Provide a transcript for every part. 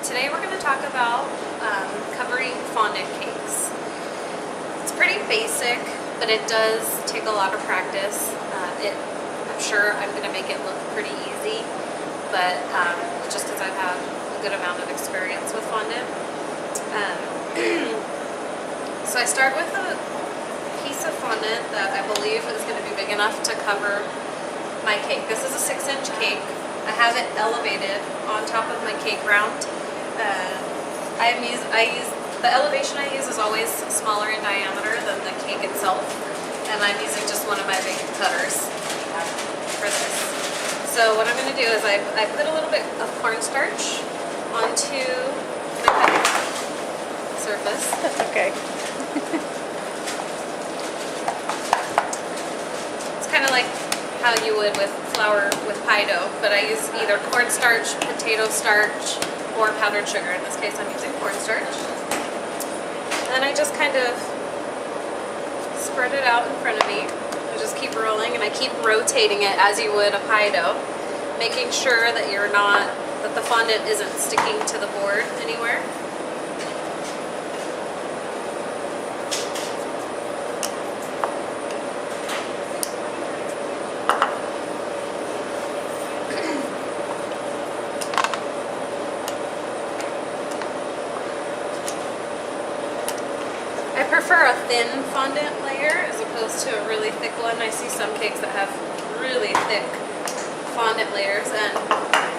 Today we're going to talk about covering fondant cakes. It's pretty basic, but it does take a lot of practice. I'm sure I'm going to make it look pretty easy, but just because I've had a good amount of experience with fondant. So I start with a piece of fondant that I believe is going to be big enough to cover my cake. This is a 6-inch cake. I have it elevated on top of my cake round. The elevation I use is always smaller in diameter than the cake itself, and I'm using just one of my big cutters for this. So what I'm going to do is I put a little bit of cornstarch onto the cutting surface. That's okay. It's kind of like how you would with flour with pie dough, but I use either cornstarch, potato starch, or powdered sugar. In this case I'm using cornstarch. And then I just kind of spread it out in front of me. I just keep rolling and I keep rotating it as you would a pie dough, making sure that that the fondant isn't sticking to the board anywhere. I prefer a thin fondant layer as opposed to a really thick one. I see some cakes that have really thick fondant layers, and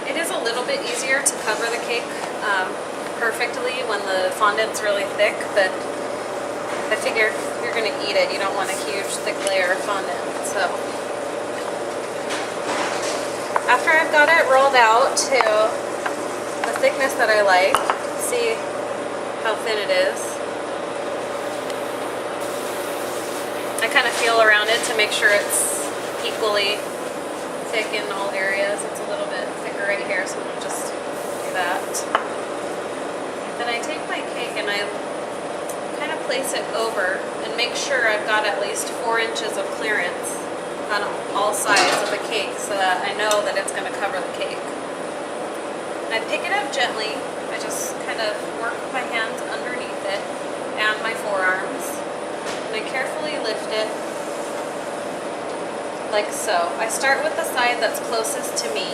it is a little bit easier to cover the cake perfectly when the fondant's really thick, but I figure if you're going to eat it, you don't want a huge thick layer of fondant. So after I've got it rolled out to the thickness that I like, see how thin it is. I kind of feel around it to make sure it's equally thick in all areas. It's a little bit thicker right here, so I'm going to just do that. Then I take my cake and I kind of place it over and make sure I've got at least 4 inches of clearance on all sides of the cake so that I know that it's going to cover the cake. And I pick it up gently. I just kind of work my hands underneath it and my forearms. And I carefully lift it like so. I start with the side that's closest to me.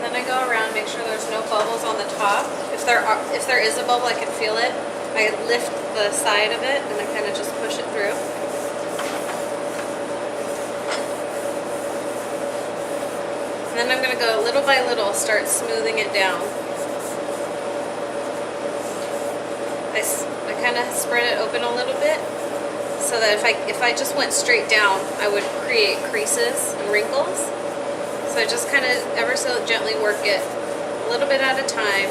Then I go around, make sure there's no bubbles on the top. If there is a bubble, I can feel it. I lift the side of it and I kind of just push it through. And then I'm going to go little by little, start smoothing it down. I kind of spread it open a little bit so that if I just went straight down, I would create creases and wrinkles. So I just kind of ever so gently work it a little bit at a time.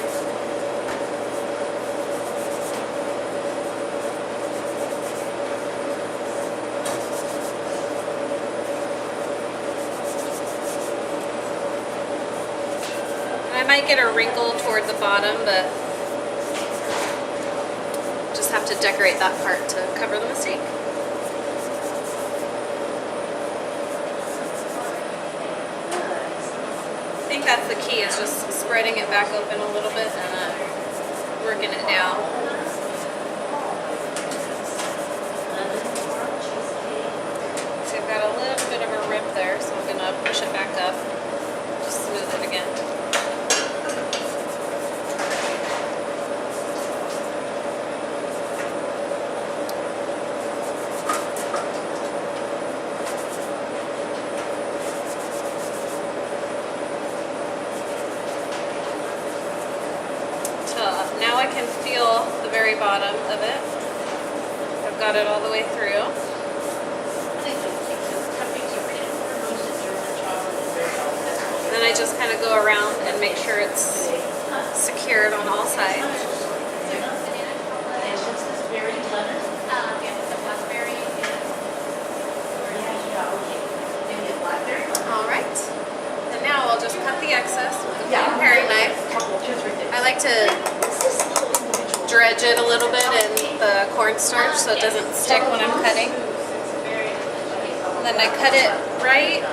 And I might get a wrinkle toward the bottom, but just have to decorate that part to cover the mistake. I think that's the key, is just spreading it back open a little bit and working it down. So I've got a little bit of a rip there, so I'm going to push it back up, just smooth it again. Now I can feel the very bottom of it. I've got it all the way through. And then I just kind of go around and make sure it's secured on all sides. Alright. And now I'll just cut the excess with a fine paring knife. I like to dredge it a little bit in the cornstarch so it doesn't stick when I'm cutting. And then I cut it right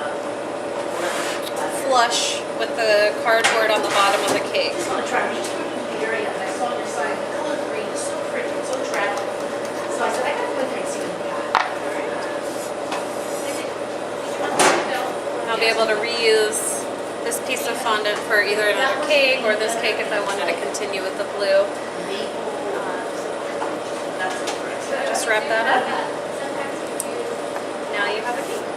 flush with with the cardboard on the bottom of the cake. I want to try each area. I saw on your side the color green is so pretty, it's so attractive. So I said, I got to go and see what we got. I'll be able to reuse this piece of fondant for either another cake or this cake if I wanted to continue with the blue. Just wrap that up. Now you have a cake.